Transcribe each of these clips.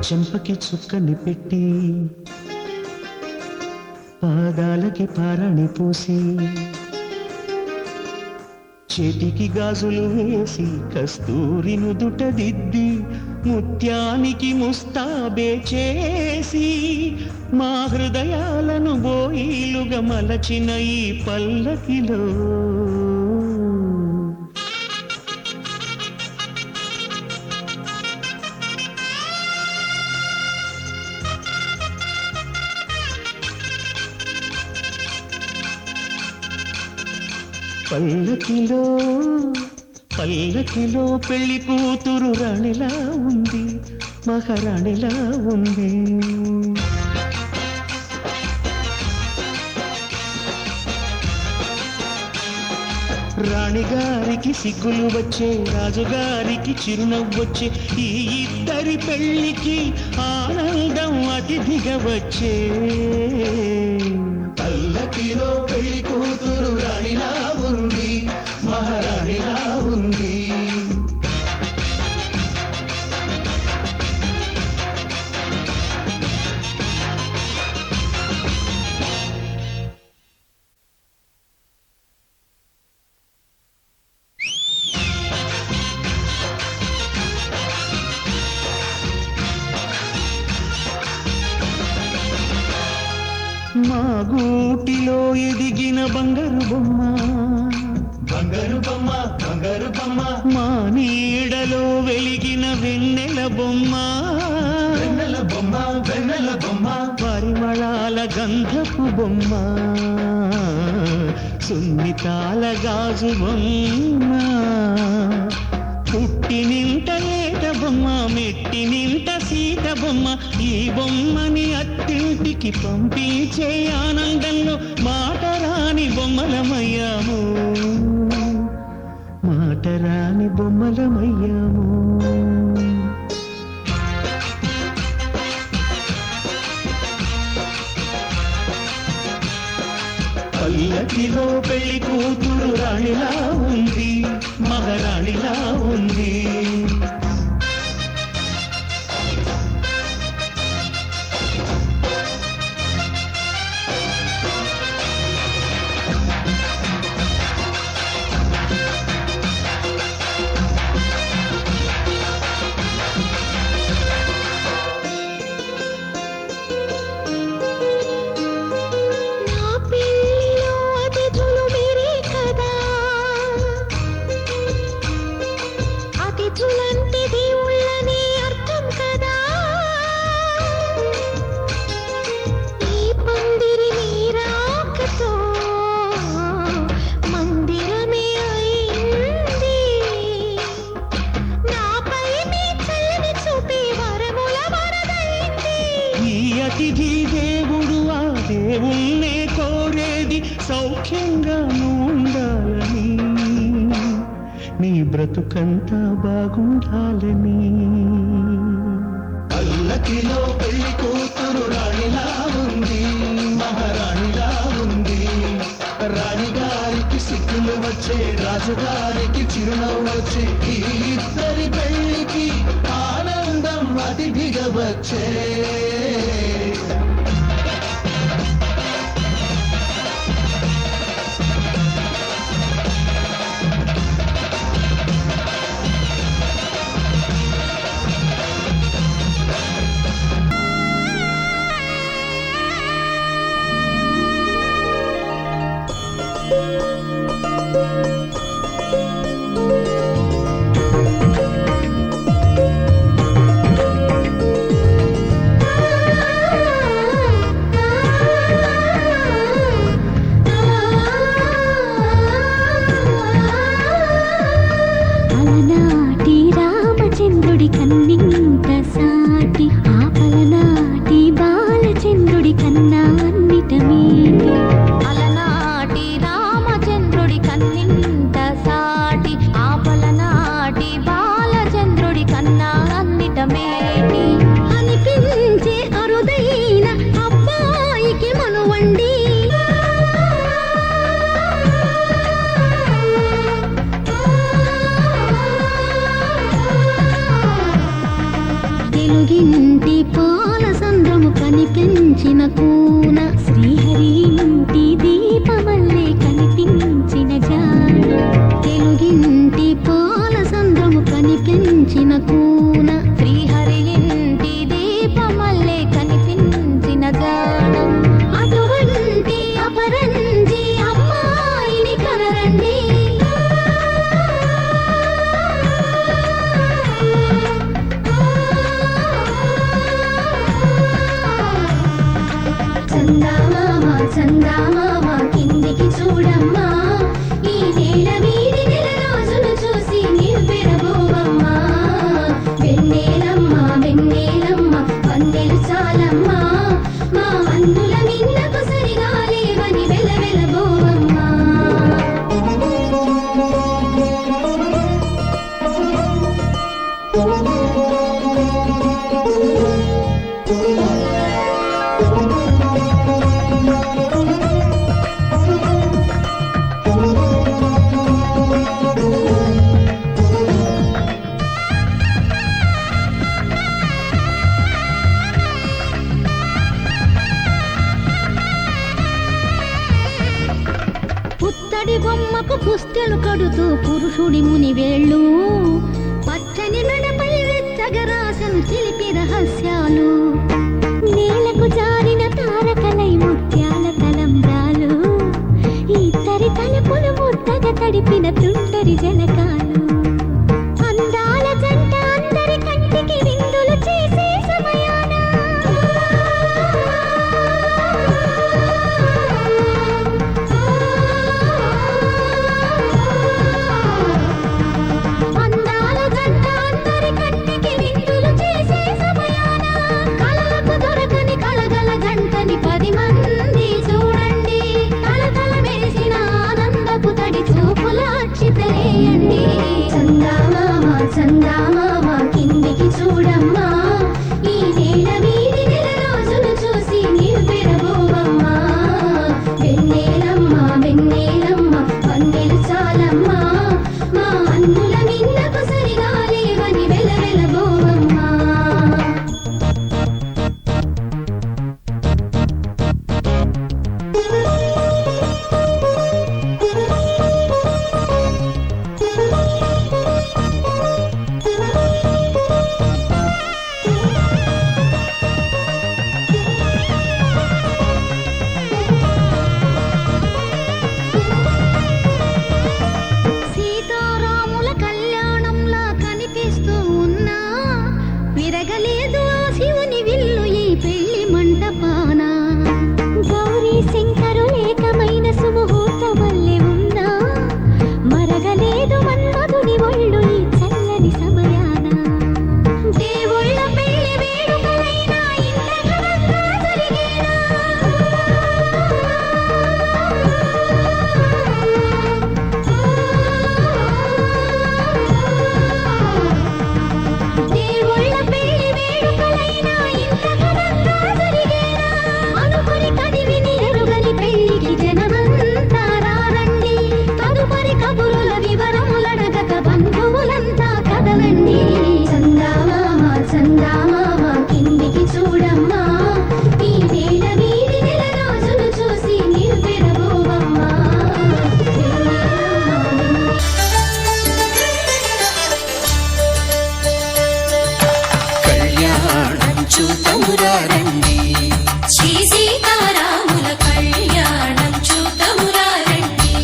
చెంపకి చుక్కని పెట్టి పాదాలకి పారాణి పూసి చేతికి గాజులు వేసి కస్తూరి నుదుట దిద్ది ముత్యానికి ముస్తాబే చేసి మా హృదయాలను బోయిలుగా మలచిన ఈ పల్లకిలో పల్లకిలో పల్లకిలో పెళ్లి కూతురు రాణిలా ఉంది, మహారాణిలా ఉంది. రాణిగారికి సిగ్గులు వచ్చే, రాజుగారికి చిరునవ్వొచ్చే, ఈ ఇద్దరి పెళ్లికి ఆనందం అతిథిగా వచ్చే. పల్లకిలో పెళ్లి కూతురు రాణిలా ఉంది, మహారాణిలా ఉంది. మా గూటిలో ఎదిగిన బంగారు బొమ్మ, బంగారు బొమ్మ, బంగారు బొమ్మ. మా నీడలో వెలిగిన వెన్నెల బొమ్మ, వెన్నెల బొమ్మ, వెన్నెల బొమ్మ. పరిమళాల గంధపు బొమ్మ, సున్నితాల గాజు బొమ్మ. పుట్టి నింట ఏట బొమ్మ, మెట్టి నింట సీత బొమ్మ. ఈ బొమ్మని అత్తింటికి పంపించే ఆనందంలో మాటరాని బొమ్మలమయ్యాము, మాటరాని బొమ్మలమయ్యాము. పల్లకిలో పెళ్లి కూతురు రాణిలా ఉంది, మహారాణిలా ఉంది. అతిథి దేవుడు ఆ దేవుణ్ణే కోరేది సౌఖ్యంగా ఉండాలని, నీ బ్రతుకంతా బాగుండాలని. పల్లకిలో పెళ్లి కూతురు రాణిలా ఉంది, మహారాణిలా ఉంది. రాణిగారికి సిగ్గులు వచ్చే, రాజుగారికి చిరునవ్వు వచ్చే, ఈ ఇద్దరి పెళ్లికి ఆనందం అతిథిగా వచ్చే. చందామామ చందామామ కిందికి చూడమ్మా ఈ నేల వీడి నెల రోజులు చూసి నివ్వెరబోవమ్మా వెన్నెలమ్మ వెన్నెలమ్మ వందెలు చాలమ్మా మా అన్నుల మిన్నకు సరిగా లేవని వెలవెలబోవమ్మా పుత్తడి బొమ్మకు పుస్తెలు కడుతూ పురుషుడి ముని వేళ్ళు పచ్చని మెడపై వెచ్చగరాసను చిలిపి రహస్యాలు నేలకు జారిన తారకలై ముత్యాల తలంబ్రాలు ఇద్దరి తలపులు ముద్దగా తడిపిన తుంటరి జలకాలు అందాల జంట అందరి కంటికి విందులు చేసే సమయాన అందాల జంట అందరి కంటికి విందులు చేసే సమయాన కళలకు దొరకని కళగల జంటని 10 మంది చూడండి కళకళ మెరిసిన ఆనందపు తడి చూపుల అక్షితలేయండి చందామామ చందామామ కిందికి చూడమ్మా ఈ నేల వీడి నెల రోజులు చూసి నివ్వెరబోవమ్మా వెన్నెలమ్మ వెన్నెలమ్మ వందెలు చాలమ్మా మా అన్నుల మిన్నకు సరిగా లేవని వెలవెలబోవమ్మా సీతారాముల కళ్యాణంలా కనిపిస్తూ ఉన్నా విరగలేదు ఆ శివుని విల్లు ఈ పెళ్లి మంటపాన గౌరీ శంకరు ఏకమైన సుముహూర్త వల్లే ఉన్నా మరగలేదు మన్మధుని ఒళ్ళు ఈ చల్లని సమయాన దేవుళ్ళ పెళ్లి వేడుకలైనా ఇంత ఘనంగా జరిగేనా దేవుళ్ళ పెళ్లి వేడుకలైనా ఇంత ఘనంగా జరిగేనా అనుకుని కదివిని ఎరుగని పెళ్లికి జనమంతా రారండి తదుపరి కబురుల వివరములడగక బంధువులంతా కదలండి చందామామ చందామామ కిందికి చూడమ్మా ఈ నేల వీడి నెల రోజులు చూసి నివ్వెరబోవమ్మా కళ్యాణం చూతమురా రండి శ్రీ సీతారాముల కళ్యాణం చూతమురా రండి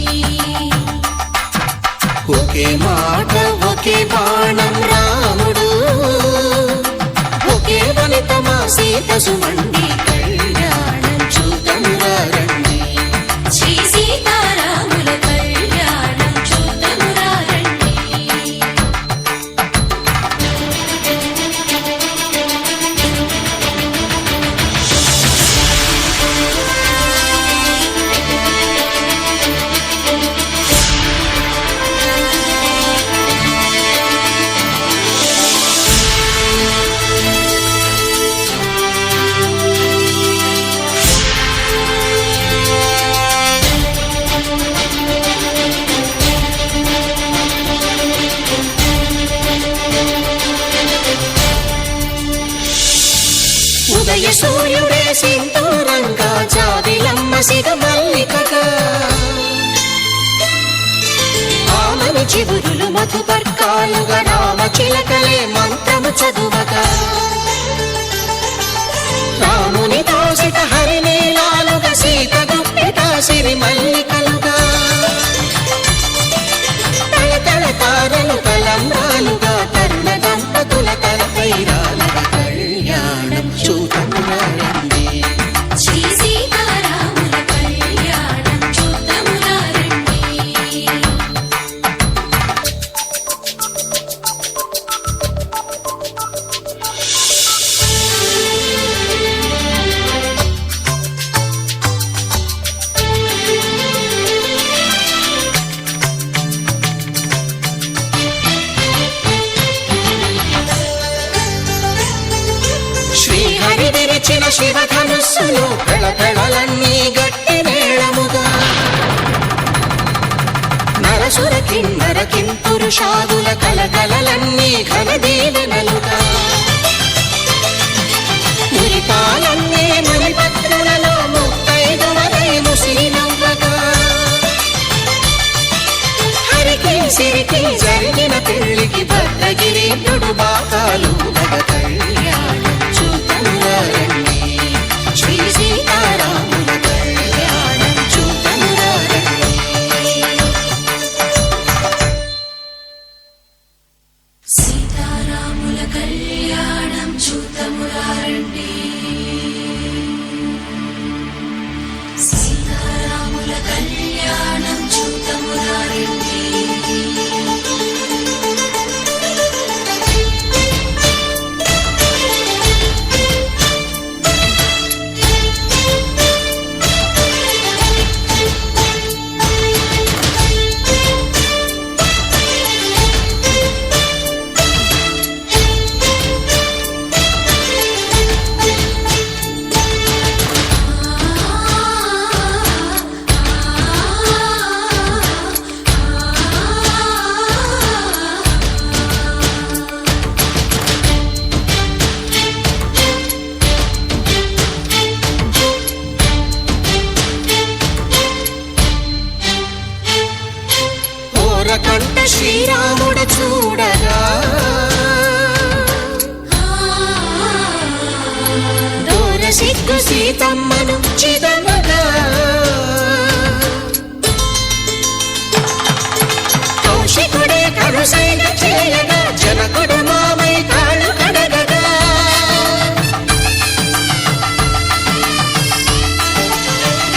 ఒకే మాట ఒకే బాణం రాముడు ఒకే వనిత మా సీత సుమండి కళ్యాణం చూతమురా రండి శ్రీ సీతారాముల కళ్యాణం చూతమురా రండి ఉదయ సూర్యుడే సింధూరంగా జాబిలమ్మ సిగమల్లికగా ఆమని చిగురులు మధుపర్కాలుగా రామ చిలకలే మంత్రము చదువగా రాముని దోసిట హరినీలాలుగా సీత గుప్పిట సిరి మల్లికలుగా తల తారలు తలంబ్రాలుగా తరుణ దంపతుల తలపై రాలగా కళ్యాణం చూతమురా రండి శ్రీ సీతా విరిచిన శివధనుస్సులు పెళపెళలన్నీ గట్టి మేళముగా నరసుర కిన్నర కింపురుషాదుల కలకలలన్నీ ఘనదీవెనలుగా మురిపాలన్నీ మురిపత్రులలో ముత్తైదువలై ముసిరి నవ్వగా హరికి సిరికి జరిగిన పెళ్లికి భద్రగిరీంద్రుడు బాకాలు కళ్యాణం చూతమురారండి శ్రీ సీతారాముల కళ్యాణం చూతమురారండి సీతారాముల కళ్యాణం చూతమురారండి సీతారాముల కళ్యాణం చూతమురారండి కంట శ్రీరాముడు చూడగా దూర సిగ్గు సీతమ్మను చిదమగా కౌశికుడే కరుసైన చేయగా జనకుడు మామై కాళ్ళు కడగగా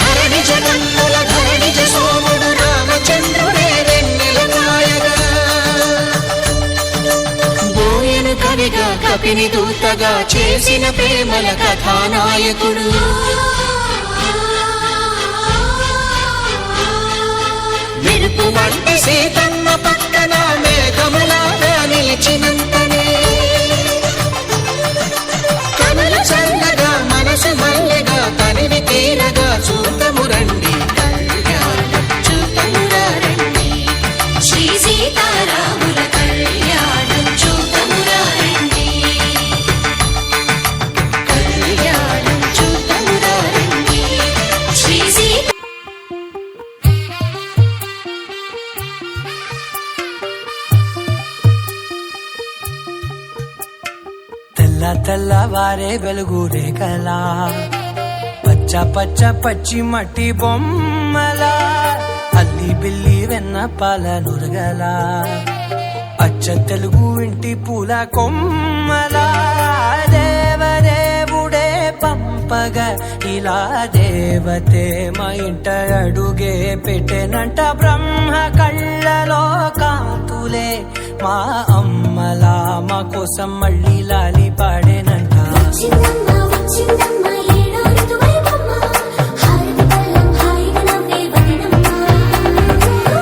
ధరణి జగన్నుల ధరణిజ సోముడు రామచంద్రుడే కవిగా కపిని దూతగా చేసిన ప్రేమల కథానాయకుడు మెరుపు వంటి సీతమ్మ పక్కన మేఘములాగా నిలిచినంతనే కనులు చల్లగా మనసు మల్లెగా తనివి తీరగా చూతమురండి కళ్యాణం చూతమురారండి శ్రీ సీతారాముల కళ్యాణం చూతమురారండి కళ్యాణం చూతమురారండి శ్రీ సీత తెల్ల తెల్లవారే వెలుగు రేఖలా పచ్చ పచ్చ పచ్చి మట్టి బొమ్మలా అల్లి బిల్లి వెన్న పాల నురగలా అచ్చ తెలుగు ఇంటి పూల కొమ్మలా దేవదేవుడే పంపగా ఇలా దేవతే మా ఇంట అడుగే పెట్టెనంట బ్రహ్మ కళ్ళలో కాంతులే మా అమ్మలా మా కోసం మళ్ళీ లాలి పాడేనంట వచ్చిందమ్మ వచ్చిందమ్మ ఏడో ఋతువైవమ్మ హారతి పళ్ళం హాయిగా నవ్వే వదినమ్మ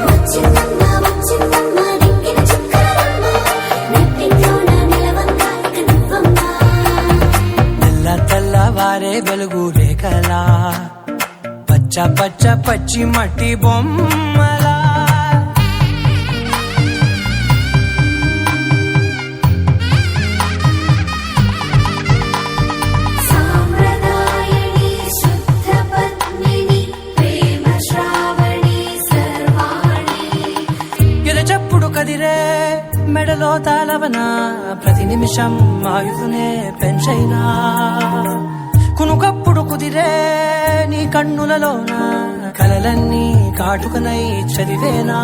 వచ్చిందమ్మ వచ్చిందమ్మ దిక్కిన చుక్కలమ్మ నెట్టింట్లోన నిలవంగా ఇక నువ్వమ్మ తెల్ల తెల్లవారే వెలుగు రేఖలా పచ్చ పచ్చ పచ్చి మట్టి బొమ్మలా సాంప్రదాయని శుద్ధ పద్మిని ప్రేమ శ్రావణి సర్వాణి ఎరచప్పుడు కదిరే మెడలో తాళవన ప్రతి నిమిషం ఆయుధునే పెంచైనా కునుకప్పుడు కుదిరే నీ కన్నులలోన కలలన్నీ కాటుకనై చదివేనా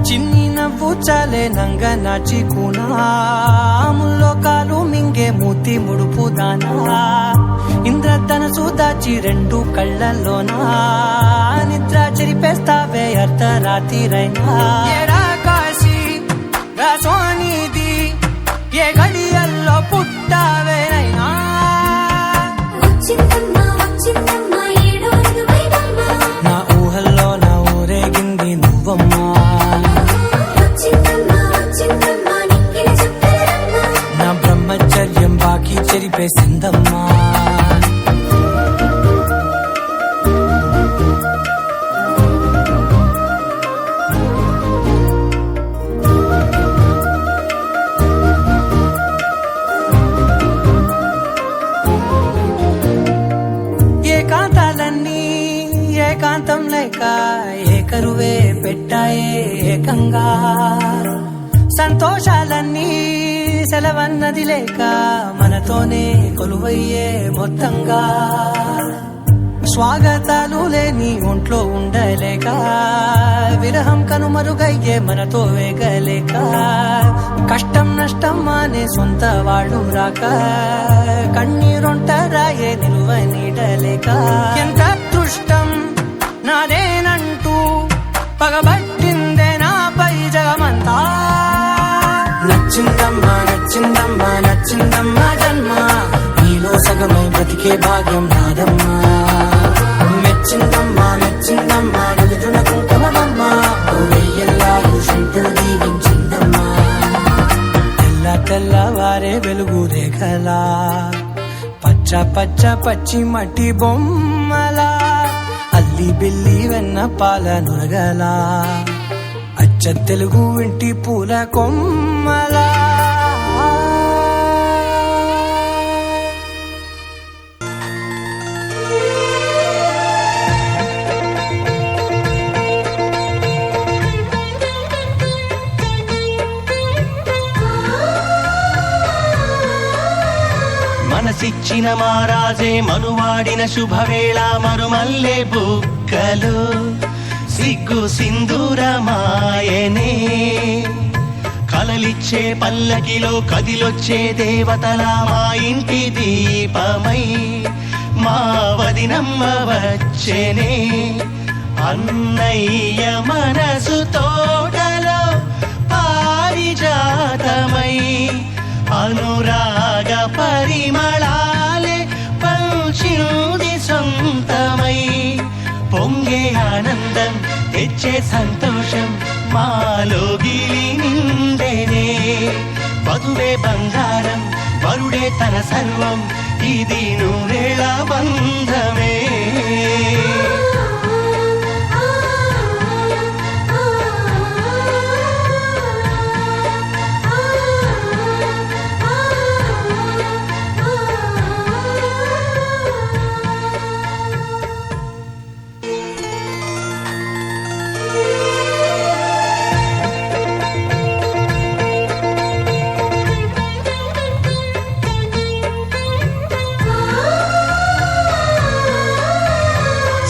చిన్ని నవ్వు చాలే నంగ నాచి కూనాముల్లో కాలు మింగే మూతి ముడుపు దానా ఇంద్రధనసు దాచి రెండు కళ్ళల్లోనా నిద్ర చెరిపేస్తావే అర్ధరాత్రిరైనా ఏడా కాశీ రా సోనిది ఏ గడియల్లో పుట్టావేనైనా వచ్చిందమ్మ వచ్చిందమ్మ ఏడో ఋతువైవమ్మ నా ఊహల్లో నా ఊరేగింది నువ్వమ్మా వచ్చిందమ్మ వచ్చిందమ్మ నిక్కిన చుక్కలమ్మ నా బ్రహ్మచర్యం బాకీ చెరి నింపేసిందమ్మా. ఏకాంతాలన్నీ ఏకాంతం లేక ఏకరువే పెట్టాయే ఏకంగా, సంతోషాలన్నీ సెలవన్నది లేక మనతోనే కొలువయ్యే మొత్తంగా, స్వాగతాలు లేని ఒంట్లో ఉండలేక విరహం కనుమరుగయ్యే మనతో వేగలేక, కష్టం నష్టం అనే సొంత వాళ్ళు రాక కన్నీరొంటరాయే నిలువ నీడలేక, ఎంత అదృష్టం నాదేనంటూ పగబట్టిందే నాపై జగమంతా. నచ్చిందమ్మా నచ్చిందమ్మా నచ్చిందమ్మా జన్మ, నీలో సగమై బ్రతికే భాగ్యం నాదమ్మా. మెచ్చిందమ్మా మెచ్చిందమ్మా నుదుటిన కుంకుమమ్మా, వెయ్యల్లాలు శంకరు దీవించిందమ్మా. తెల్ల తెల్లవారే వెలుగు రేఖలా, పచ్చ పచ్చ పచ్చి మట్టి బొమ్మలా, అల్లి బిల్లి వెన్న పాల నురగలా, అచ్చ తెలుగు ఇంటి పూల కొమ్మలా. మనసిచ్చిన మారాజే మనువాడిన శుభవేళ, మరుమల్లె బుక్కలు సిగ్గు సింధూరమాయనే, కలలిచ్చే పల్లకిలో కదిలొచ్చే దేవతల మా ఇంటి దీపమై మా వదినమ్మ వచ్చేనే. అన్నయ్య మనసు తోటలో పారిజాతమై అనురాగ పరిమళాలే పంచింది సొంతమై, పొంగే ఆనందం తెచ్చే సంతోషం మాలోగిలి నిండేనే. వధువే బంగారం వరుడే తన సర్వం, ఇది నూరేళ బంధమే.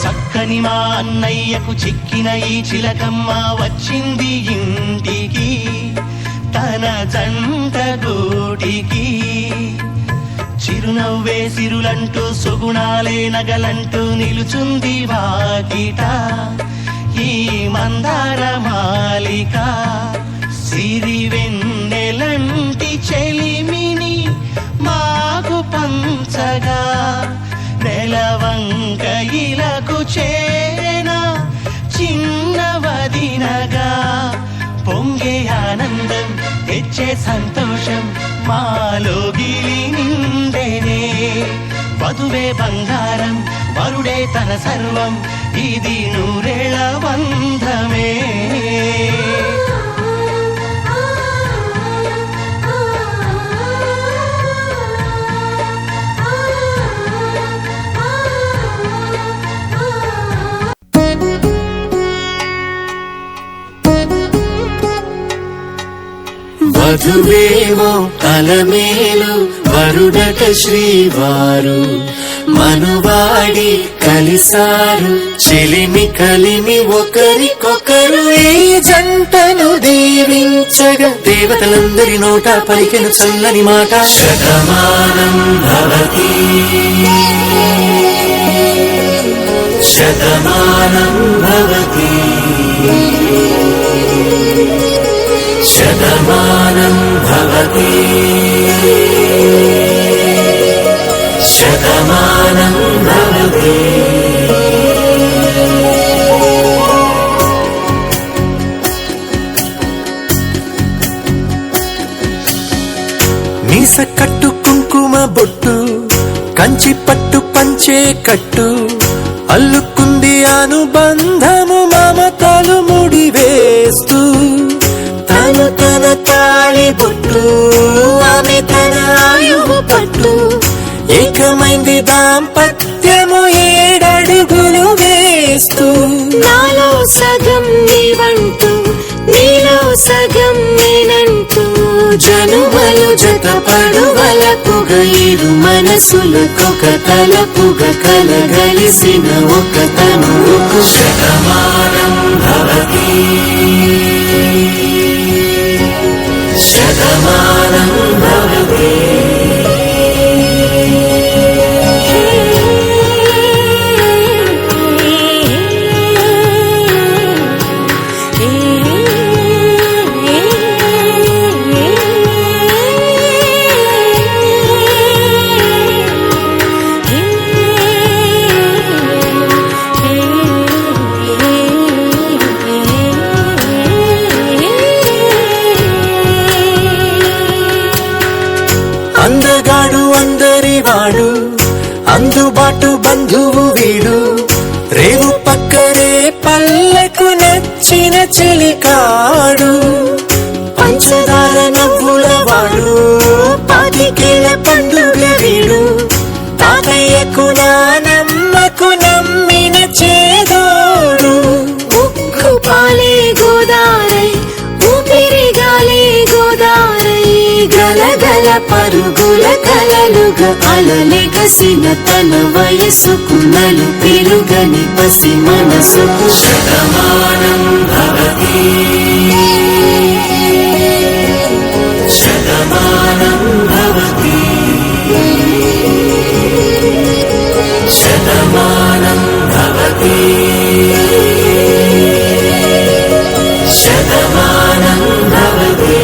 చక్కని మా అన్నయ్యకు చిక్కిన ఈ చిలకమ్మ వచ్చింది ఇంటికి తన జంట గూటికి. చిరునవ్వే సిరులంటూ సుగుణాలే నగలంటూ నిలుచుంది వాకిట ఈ మందార మాలిక. సిరి వెన్నెలంటి చెలిమిని మాకు పంచగా, నెలవంక ఇలకు చేన చిన్న వదినగా, పొంగే ఆనందం తెచ్చే సంతోషం మాలోగిలి నిండేనే. వధువే బంగారం వరుడే తన సర్వం, ఇది నూరేళ బంధమే. వధువేవో అలమేలు వరుడట శ్రీవారు, మనువాడి కలిసారు చెలిమి కలిమి ఒకరికొకరు. ఈ జంటను దీవించగా దేవతలందరి నోట పలికెను చల్లని మాట. శతమానం భవతి శతమానం భవతి శతమానం భవతి శతమానం భవతి. మీస కట్టు కుంకుమ బొట్టు కంచి పట్టు పంచే కట్టు అల్లుకుంది అనుబంధము మమతలు ముడివేస్తూ తను తన తాళి బొట్టు ఆమె తన ఆయువు పట్టు ఏకమైంది దాంపత్యము 7 అడుగులు వేస్తూ నాలో సగం నీవంటూ నీలో సగం నేనంటూ జనుమలు జతపడువలపుగ ఇరు మనసులకొక తలపుగ కలగలిసిన ఒక తనువుకు శతమానం భవతి శతమానం భవతి అందగాడు అందరివాడు అందుబాటు బంధువు వీడు రేవు పక్కనే పల్లెకు నచ్చిన చెలికాడు పంచదార నవ్వుల వాడు 25 ఏళ్ల పండుగ వీడు తాతయ్యకు నానమ్మకు నమ్మిన చేదోడు ఉక్కు పాలే గోదారై ఊపిరి గాలే గోదారై గలగల పరుగుల కలలుగా అలలెగసిన తన వయసుకు నలుపెరుగని పసి మనసుకు శతమానం భవతి శతమానం భవతి శతమానం భవతి శతమానం భవతి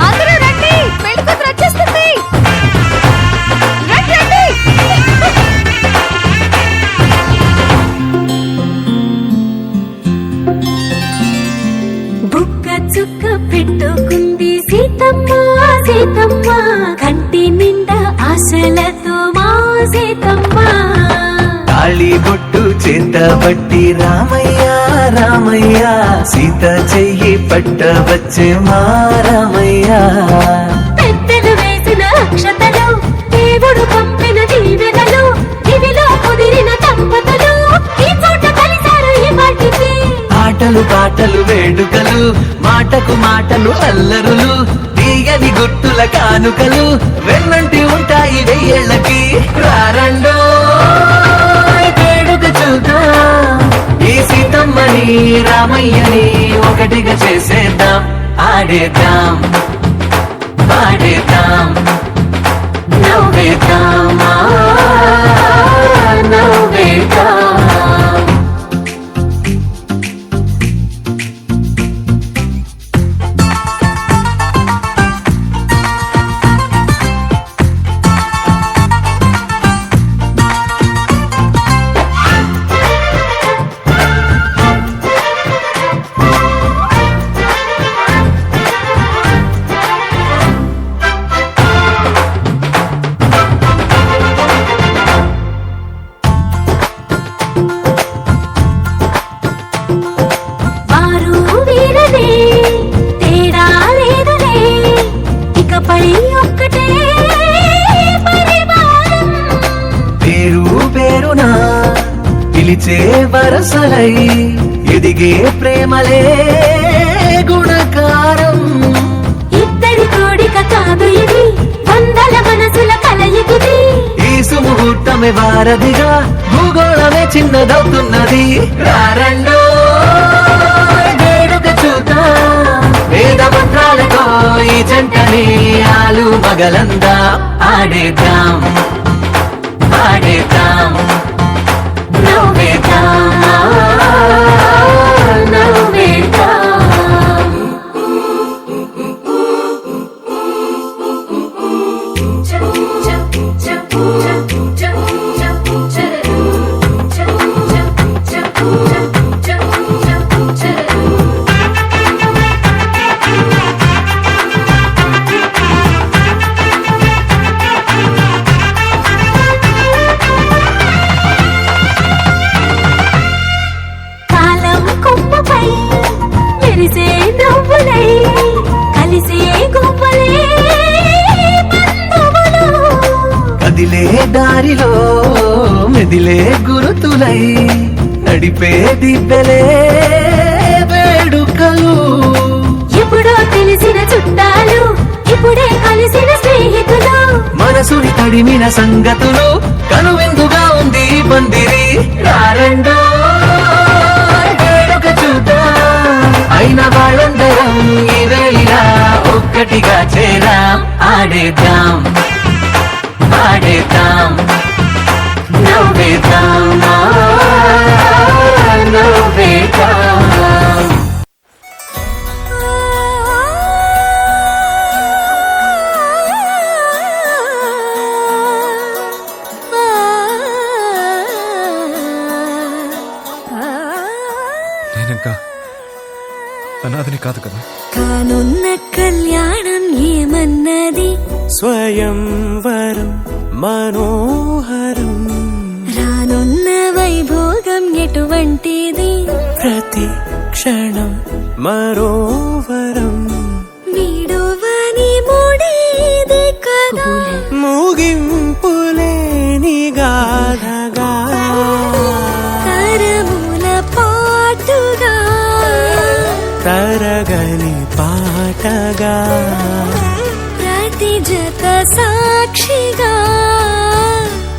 అందరూ రండి, పెళ్లి కూతురు వచ్చేస్తుంది. రండి, రండి. బుక్క చుక్క పెట్టుకుంది సీతమ్మ సీతమ్మ కంటి నిండా ఆశలతో మా సీతమ్మ తాళి బొట్టు చేతబట్టి రామయ్య రామయ్య సీత చెయ్యి పట్టవచ్చే మా రామయ్య పెద్దలు వేసిన అక్షతలు దేవుడు పంపిన దీవెనలు ఇవిలో కుదిరిన దంపతులు ఈ చోట కలిశారు ఈ పాటికి ఆటలు పాటలు వేడుకలు మాటకు మాటలు అల్లరులు తీయని గుర్తుల కానుకలు వెన్నంటి ఉంటాయి 1000 ఏళ్లకి రారండో వేడుక చూద్దాం ఈ సీతమ్మని రామయ్యని ఒకటిగా చేసేద్దాం ఆడేద్దాం పాడేద్దాం నవ్వేద్దాం నవ్వేద్దాం వారు వీరనే తేడా లేదులే ఇకపై ఒక్కటే పరివారం పేరు పేరునా పిలిచే వరసలై ఎదిగే ప్రేమలే గుణకారం ఇద్దరి కోడిక కాదు ఇది వందల మనసుల కలయికిది ఈ సుముహూర్తమే వారధిగా భూగోళమే చిన్నదవుతున్నది రారండో వేడుక చూద్దాం వేద మంత్రాలతో ఈ జంటని ఆలు మగలందా ఆడేద్దాం పాడేద్దాం నవ్వేద్దాం నవ్వేద్దాం మెదిలే గురుతులై నడిపే దిబ్బెలే వేడుకలు. ఎప్పుడో తెలిసిన చుట్టాలు ఇప్పుడే కలిసిన స్నేహితులు. మనసుని తడిమిన సంగతులు కనువిందుగా ఉంది ఈ పందిరి. రారండో వేడుక చూద్దాం, అయిన వాళ్ళందరం ఈ వేళ ఒక్కటిగా చేరాం. ఆడేద్దాం ఆడేద్దాం నవ్వేద్దాం నవ్వేద్దాం. నేనింకా అనాథని కాదు కదా. కానున్న కళ్యాణం ఏమన్నది? స్వయంవరం మనోహరం, రానున్న వైభోగం ఎటువంటిది? ప్రతి క్షణం మరోవరం. వీడువని మూడేది కదా, ముగింపులేని గాథగా, తరముల పాటుగా, తరగని పాటగా, ప్రతి జత సాక్షిగా,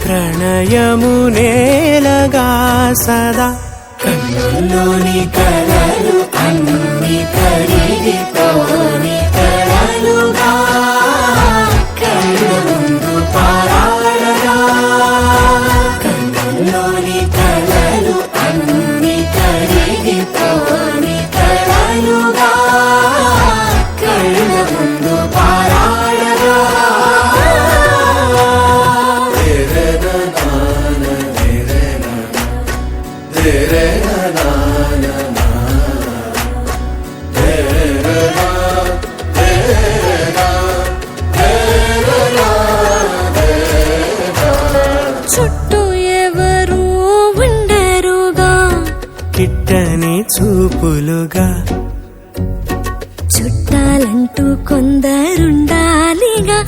ప్రణయము నేలగా సదా. కన్నుల్లోని కలలు అన్ని కరిగిపోని కలలుగా కళ్ళ ముందు పారాడగా. కన్నుల్లోని కలలు అన్ని కరిగిపోని కలలుగా కళ్ళ ముందు పారాడగా. చుట్టూ ఎవరు ఉండరుగా, కిట్టని చూపులుగా, చుట్టాలంటూ కొందరుండాలిగా,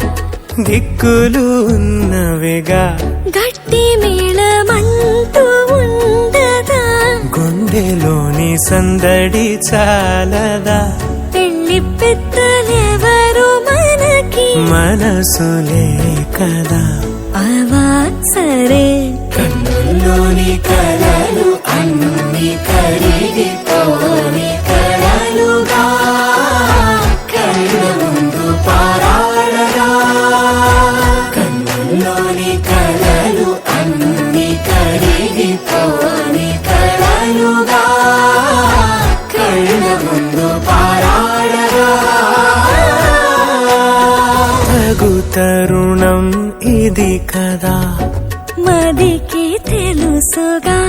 దిక్కులు ఉన్నవిగా, గట్టి మేళమంటూ ఉండదా, గుండెలోని సందడి చాలదా, పెళ్లి పెద్దలెవరు మనకి, మనసులే కదా. అవా సరే. కన్నుల్లోని కలలు అన్ని కరిగిపోని కలలుగా కళ్ళ ముందు పారాడగా. కన్నుల్లోని కలలు అన్ని కరిగిపోని కలలుగా కళ్ళ ముందు పారాడగా. తగు తరుణం ఇది కదా, మదికి తెలుసుగా,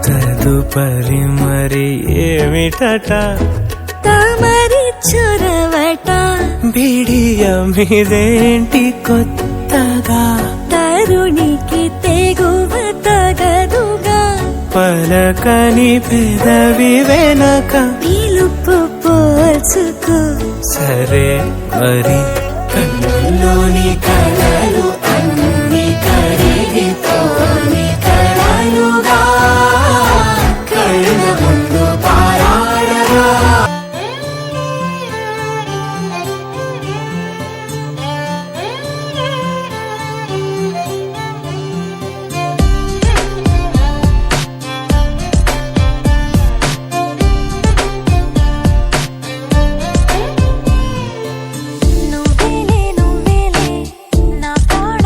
తదుపరి మరి ఏమిటట, తమరి చొరవట, బిడియమిదేంటి కొత్తగా, తరుణికి తెగువ తగదుగా, పలకని పెదవి వెనక, పిలుపు పోల్చుకో. సరే మరి. కన్నుల్లోని కలలు అన్ని కరిగిపోని కలలుగా కళ్ళ ముందు పారాడగా. నువ్వేలే నువ్వేలే నా ప్రాణం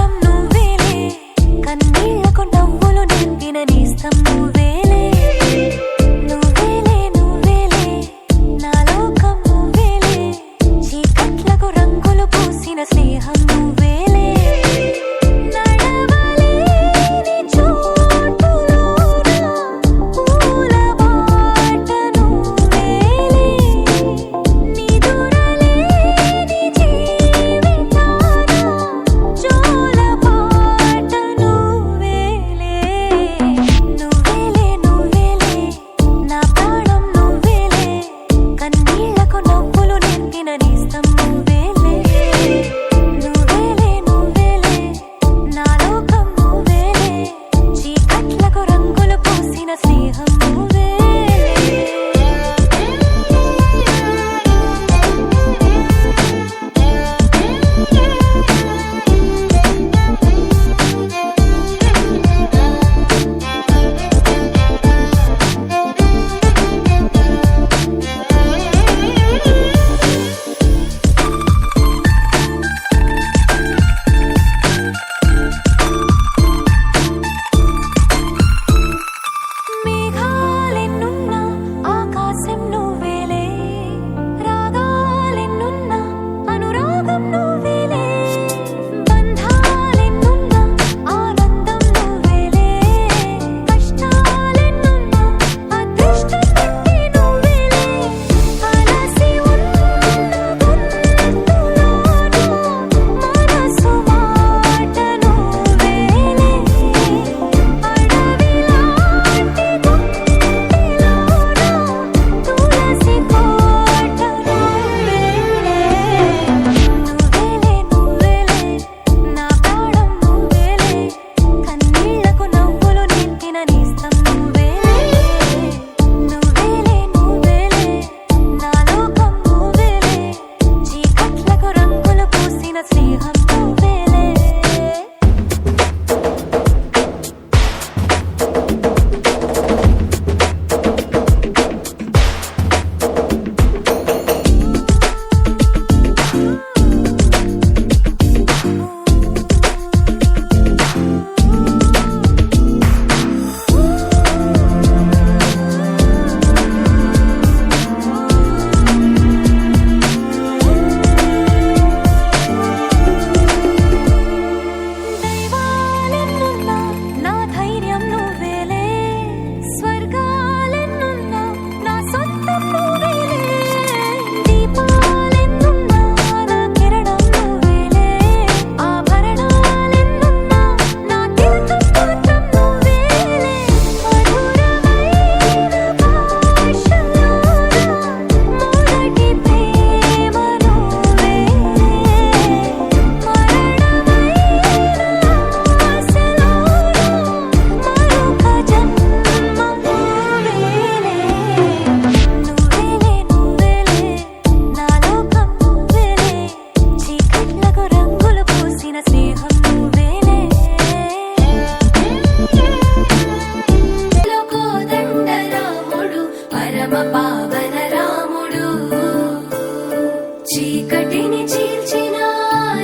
చీకటిని చీల్చిన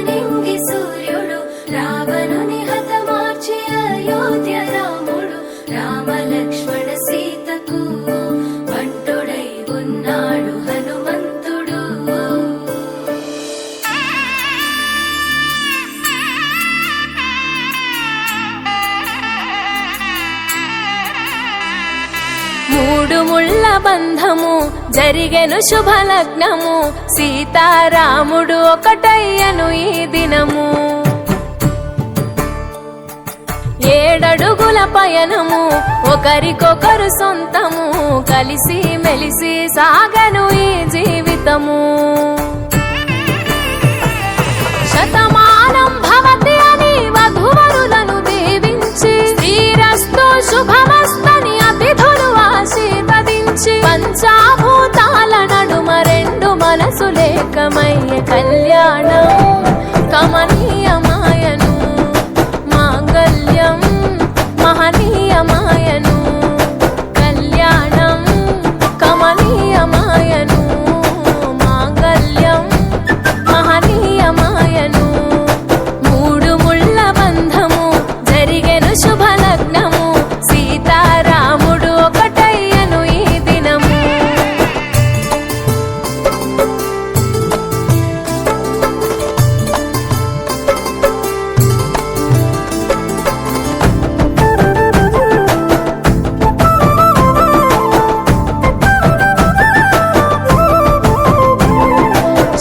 నింగి సూర్యుడు రావణుని హతమార్చి అయోధ్య రాముడు రామ లక్ష్మణ సీతకు బంటుడై ఉన్నాడు హనుమంతుడు. మూడు ముళ్ళ బంధము జరిగెను శుభలగ్నము సీతారాముడు ఒకటయ్యను ఈ దినము. 7 అడుగుల పయనము ఒకరికొకరు సొంతము కలిసి మెలిసి సాగను ఈ జీవితము. శతమానం భవతి అని వధువరులను దీవించి శ్రీరస్తు శుభమస్తని అతిథులు ఆశీర్వదించి పంచాభూతాల నడుమ 2 మనసులేకమయ్య కళ్యాణం కమనీయమాయను మాంగళ్యం మహనీయమాయను కళ్యాణం కమనీయమాయను మాంగళ్యం మహనీయమాయను. 3 ముళ్ళ బంధము జరిగెను శుభలగ్నము సీతారాముడు ఒకటయ్యను ఈ దినము.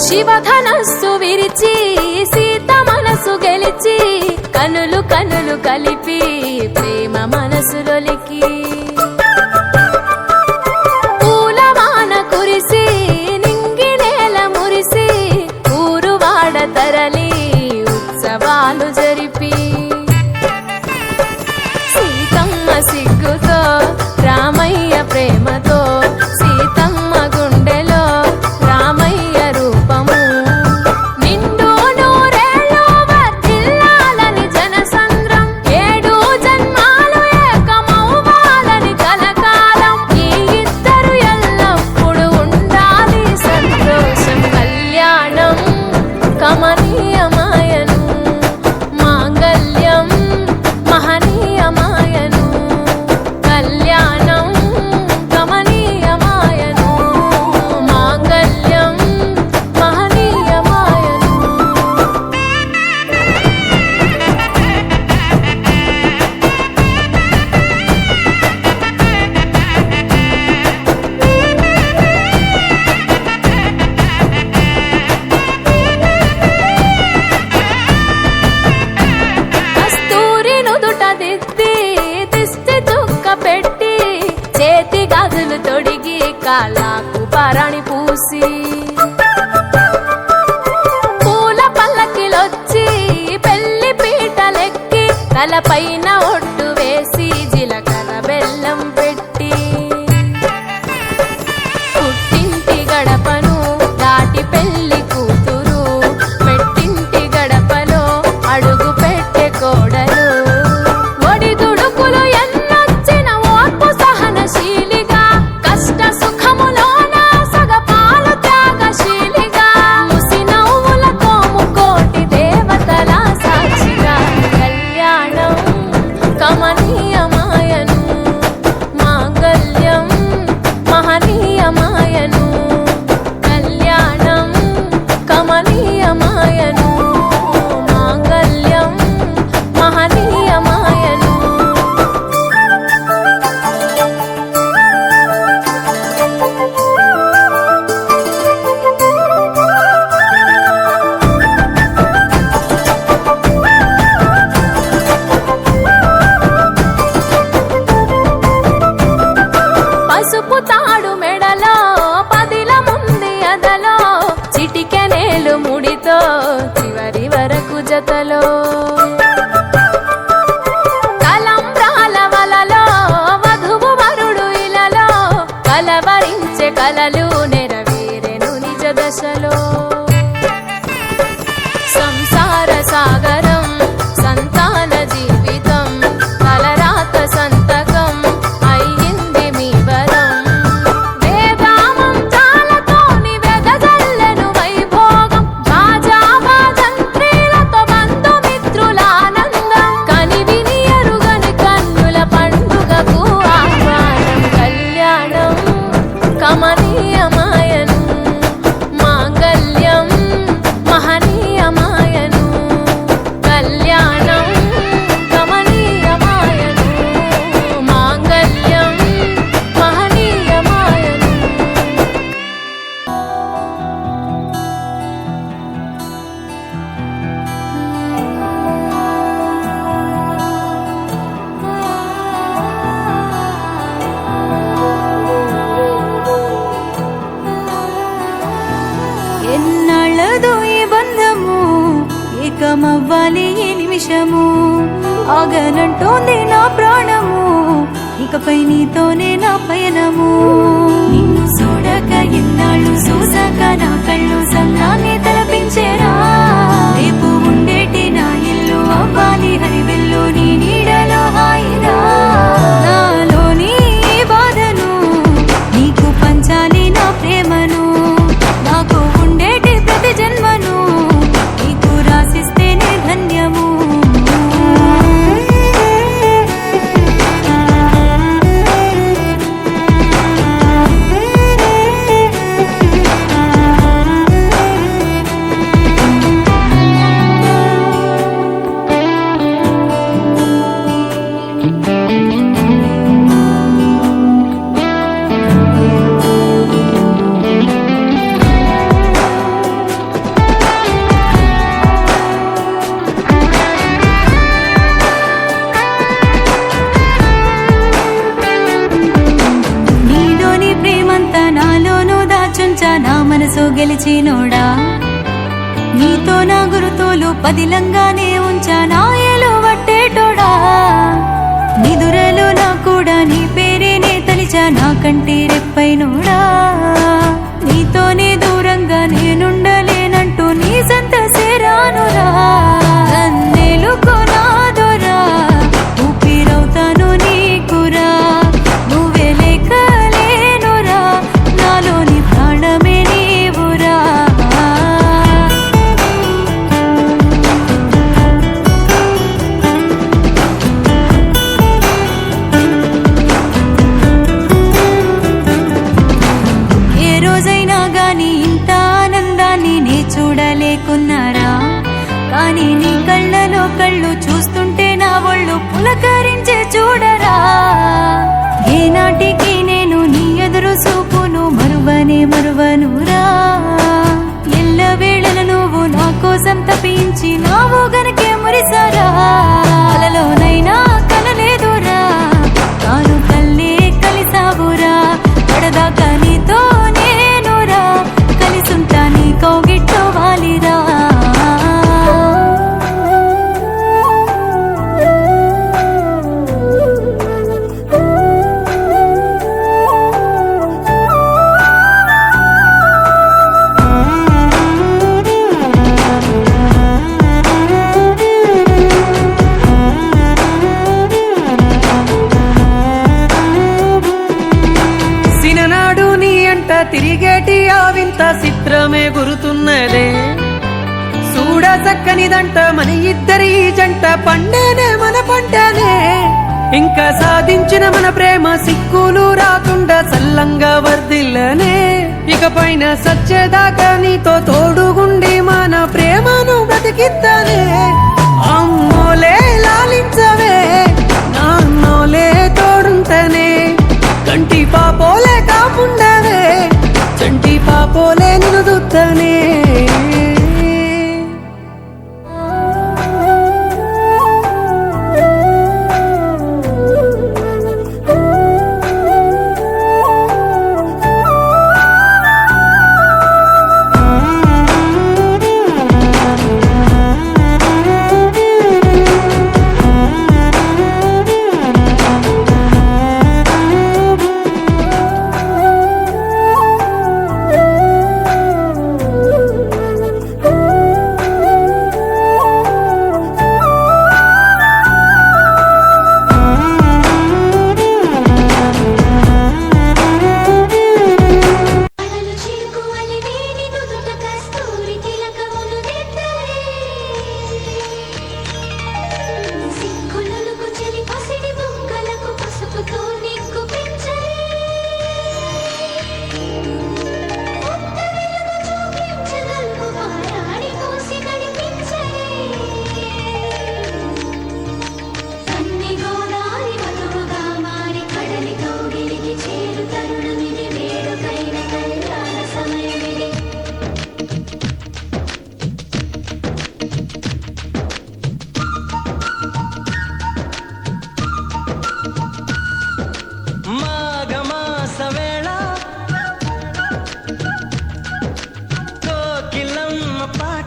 శివధనస్సు విరిచి సీత మనసు గెలిచి కనులు కనులు కలిపి ప్రేమ మనసులొలికి పూలవాన కురిసి నింగి నేల మురిసి ఊరువాడ తరలి ఉత్సవాలు జరిపి సీతమ్మ సిగ్గుతో రామయ్య ప్రేమతో సీతమ్మ గుండెలో రామయ్య రూపము నిండు నూరేళ్ళు వర్ధిల్లాలని జనసంద్రం 7 జన్మాలు ఏకమవ్వాలని కలకాలం ఈ ఇద్దరు ఎల్లప్పుడు ఉండాలి సంతోషం. కళ్యాణం కమనీయమాయను మాంగళ్యం మహనీయమాయను కళ్యాణం కమనీయమాయను మాంగళ్యం మహనీయమాయను. కస్తూరి నుదుట దిద్ది దిష్టి చుక్క పెట్టి చేతి గాజులు తొడిగి కాళ్ళకు పరాణి పూసి పూల పల్లకిలొచ్చి పెళ్లి పీటలెక్కి తలపైన ఒట్టు వేసి జీలకర్ర బెల్లం పెట్టి పుట్టింటి గడపను దాటి పెళ్లి కూతురు పెట్టింటి గడపలో అడుగు పెట్టే కోడలు ఒడిదుడుకులు ఎన్నొచ్చిన ఓర్పు సహనశీలిగా కష్ట సుఖములోన సగపాలు త్యాగశీలిగా ముసి నవ్వులతో ముకోటి దేవతల సాక్షిగా కళ్యాణం కమనీయమాయను మాంగళ్యం మహనీయమాయను కళ్యాణం కమనీయమాయను మాంగళ్యం మహనీయమాయను. పసుపు తాడు మెడలో పదిల ముంది అదలో చిటికెనేలు ముడితో చివరి వరకు జతలో కలంబ్రాల వలలో వధువు వరుడు ఇలలో కలవరించే కలలు నెరవేరెను నిజ దశలో. సంసార సాగరం సంతాన జీవితం తలరాత సంతకం అయ్యింది మీ వరం వేదామం చాలతోని వెదజల్లెను వైభోగం ఆగదు ఈ బంధము, ఏకమవ్వాలి ఈ నిమిషము. ఆగనంటోంది నా ప్రాణము, ఇకపై నీతోనే నా పయనము. నిన్ను చూడక ఎన్నాళ్ళు చూసాక నా కళ్ళు సంద్రాన్ని తలపించేరా. రేపు ఉండేటి నా ఇల్లు అవ్వాలి హరివెల్లు నీ నీడలో హాయిరా. నాలోని ఈ బాధను నీకు పంచాలి నా ప్రేమను, నాకు ఉండేటి ప్రతి జన్మను నీకు రాసిస్తేనే ధన్యము. నీలోని ప్రేమంతా నాలోనూ దాచుంచా నా మనసు గెలిచినోడా. నీతో నా గురుతోలు పదిలంగానే ఉంచా నా ఏలు వట్టేటోడా. నిదురలో నా కూడా నీ పేరేనే తలిచా నా కంటి రెప్పైనోడా. నీతోనే దూరంగా నేనుండలేనంటూ నీ సంత సేరానురా. నన్నేలుకో నాదోరా, ఊపిరవుతాను నీకురా. నువ్వే లేకలేనురా, నాలోని ప్రాణమే నీవురా. ఏ రోజైనా గాని ఇంత ఆనందాన్ని నే చూడలేకున్నారా. కానీ నీ కళ్ళలో కళ్ళు చూస్తుంటే నా ఒళ్ళు పులకరించే చూడరా. ఏనాటికి నేను నీ ఎదురు చూపును మరువనురా. ఎల్లవేళల నువ్వు నా కోసం తప్పించి నావు గనకే మురిసారా. అలలోనైనా కలలేదురా, కాను కల్లే కలిసావురా. పడదాకా నీతో నేనురా, కలిసుంటా నీ కౌగిట్లో వాలిరా. సిననాడు నీ అంట తిరిగేటి ఆ వింత చిత్రమే గురుతున్నదే. చూడ చక్కనిదంట మన ఇద్దరి ఈ జంట, పండేనే మన పంటనే. ఇంకా సాధించిన మన ప్రేమ సిక్కులు రాకుండా చల్లంగా వర్దిల్లనే. ఇకపైన సచ్చేదాకా నీతో తోడుగుండి మన ప్రేమను బ్రతికిద్దనే. అమ్మోలే లాలించవే, నాన్నోలే తోడుంటనే. కంటి పాపోలే కాపుండవే, చంటి పాపోలే నిన్ను దుత్తనే.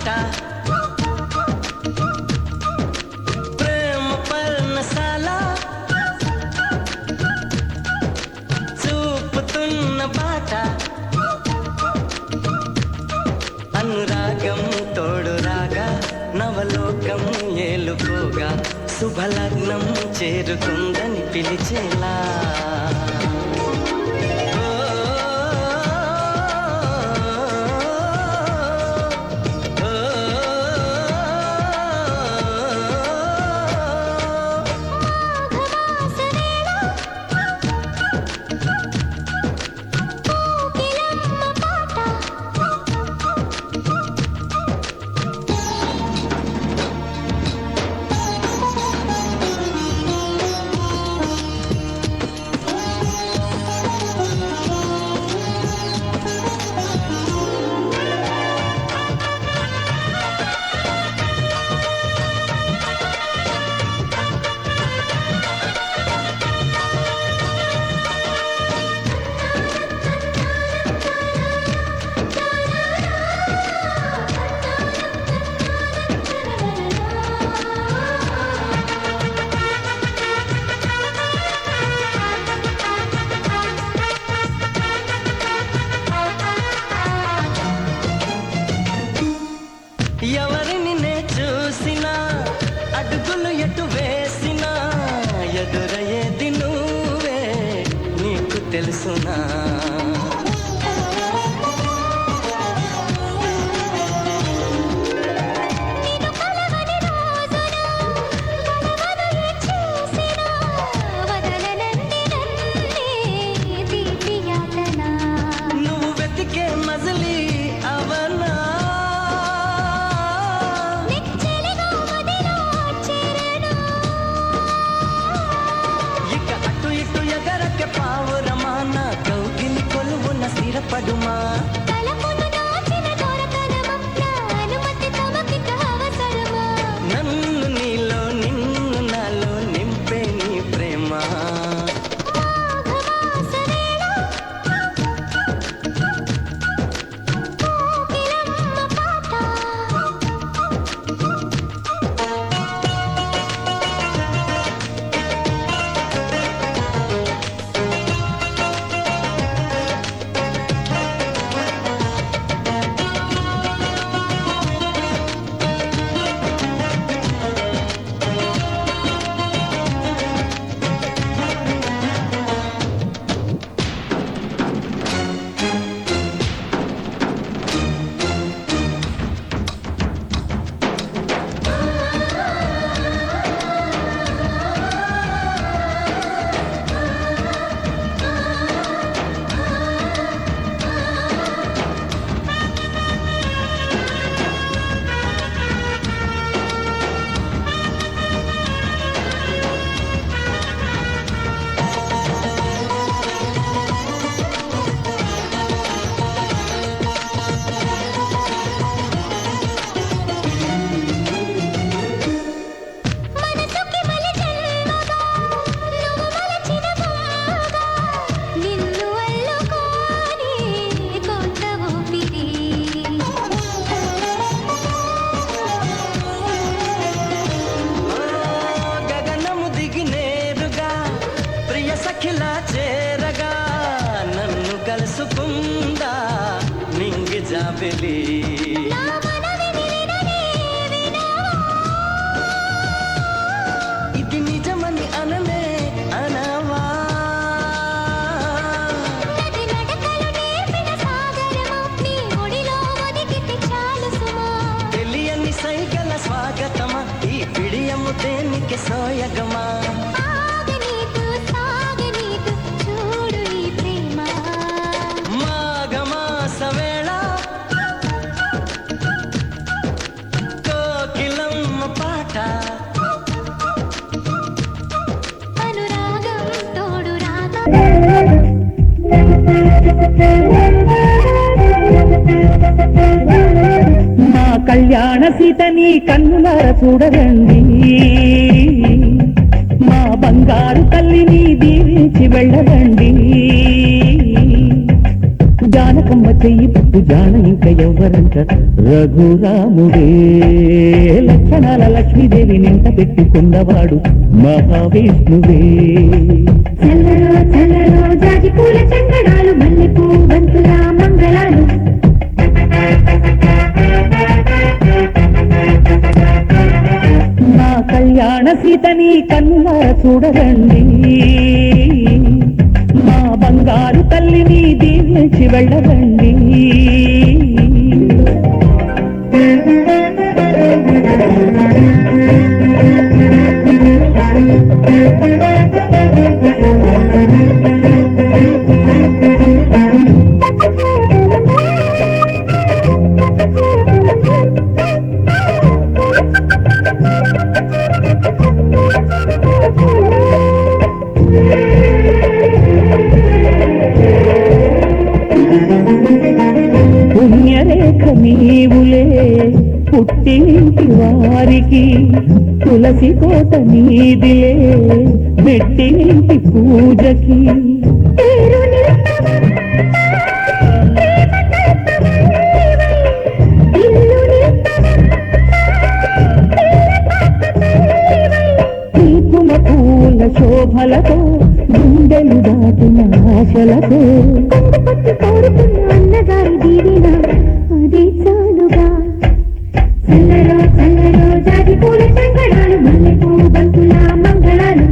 పాట ప్రేమ పర్ణశాల చూపుతున్న బాట అనురాగం తోడు రాగా నవలోకం ఏలుకోగా శుభలగ్నం చేరుకుందని పిలిచేలా ఎవరిని నే చూసినా అడుగులు ఎటు వేసినా ఎదురయ్యేది నువ్వే నీకు తెలుసునా నువ్వు వెతికే మజిలీ అవనా ఇక అటు ఇటు ఎగరకే పావురమాన కౌగిలి కొలువున స్థిరపడుమా నన్ను నీలో నిన్ను నాలో నింపే నీ ప్రేమ గగనము దిగి నేరుగా ప్రియ సఖిలా చేరగా నన్ను కలుసుకుందా నింగి జాబిలి ఇది నిజమని అననే అనవా తెలియని సైగల స్వాగతమా ఈ పిడియము దేనికి సోయగమా మాఘమాస వేళ కోకిలమ్మ పాట అనురాగం తోడు రాగా మా కళ్యాణ సీతని కన్నులార చూడరండి మా బంగారు తల్లిని దీవించి వెళ్ళరండి జానక జానకమ్మ చెయ్యి పట్టు జాన ఇంక ఎవ్వరంట రఘురాముడే లక్షణాల లక్ష్మీదేవి నింట పెట్టుకున్నవాడు మహావిష్ణువే చల్లరో చల్లరో జాజి పూల చంగడాలు మల్లెపూ బంతుల మంగళాలు మా కళ్యాణ సీతని కన్నులార చూడరండి మా బంగారు తల్లిని దీవించి వెళ్ళరండి పుణ్యరేఖ నీవులే పుట్టింటి వారికి తులసి కోట నీదిలే మెట్టింటి పూజకి కుంకుమ పూల శోభలతో గుండెలు దాటిన ఆశలతో పట్టు కోరుకున్న అన్నగారి దీవిన అదే చాలుగా చల్లరో చల్లరో జాజి పూల చంగడాలు మల్లెపూ బంతుల మంగళాలు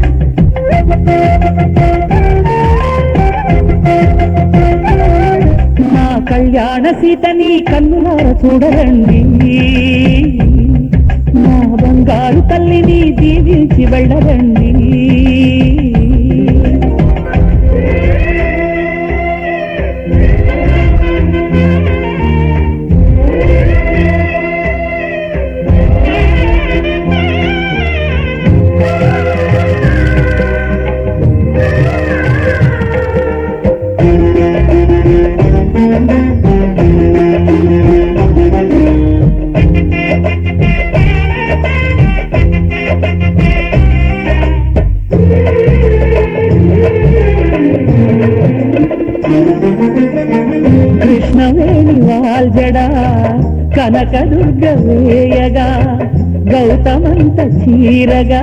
మా కళ్యాణ సీతని కన్నులార చూడరండి మా బంగారు తల్లిని దీవించి వెళ్ళరండి కృష్ణవేణి వాల్జడా కనకదుర్గ వేయగా గౌతమంత చీరగా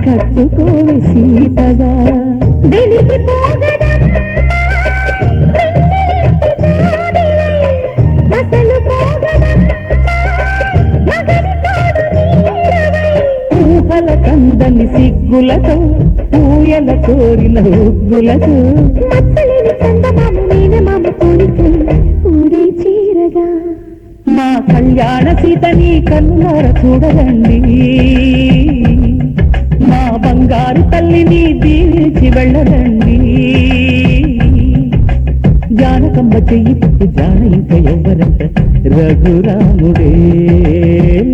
కట్టుకోని సీతగా వెలికి పోగదా అసలు పోగదా మగని తోడు నీరవై ఊహల కందని సిగ్గులతో ఊయల కోరిన ఉగ్గులతో మచ్చలేని చందమామ మేనమామ కోరిక ఊరే చీరగా మా కళ్యాణ సీతని కన్నులార చూడరండి మా బంగారు తల్లిని దీవించి వెళ్ళరండి జానకమ్మ చెయ్యి పట్టు జాన ఇంక ఎవ్వరంట రఘురాముడే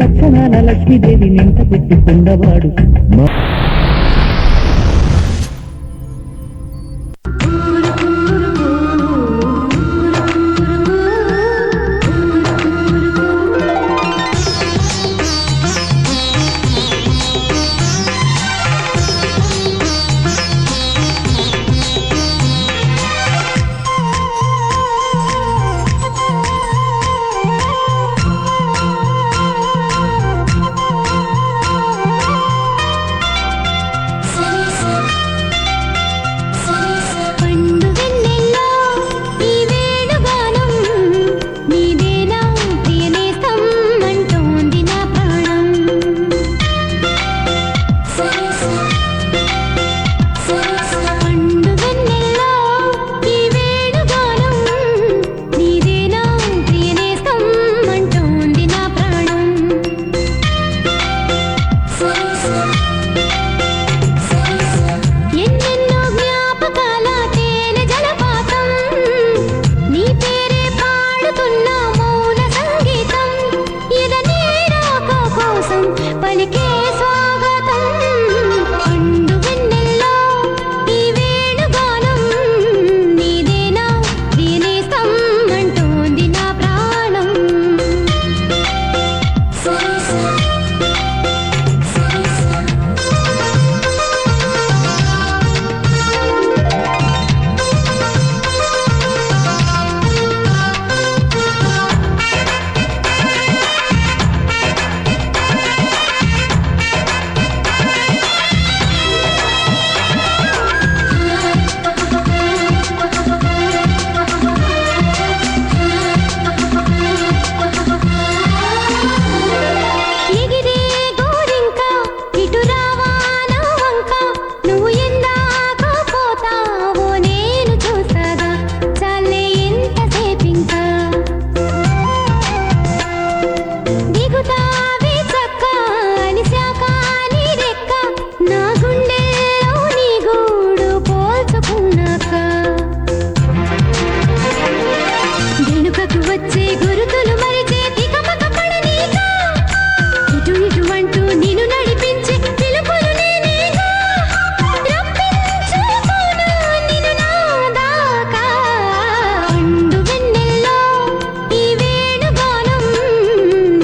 లక్షణాల లక్ష్మీదేవి నింట పెట్టుకున్నవాడు మా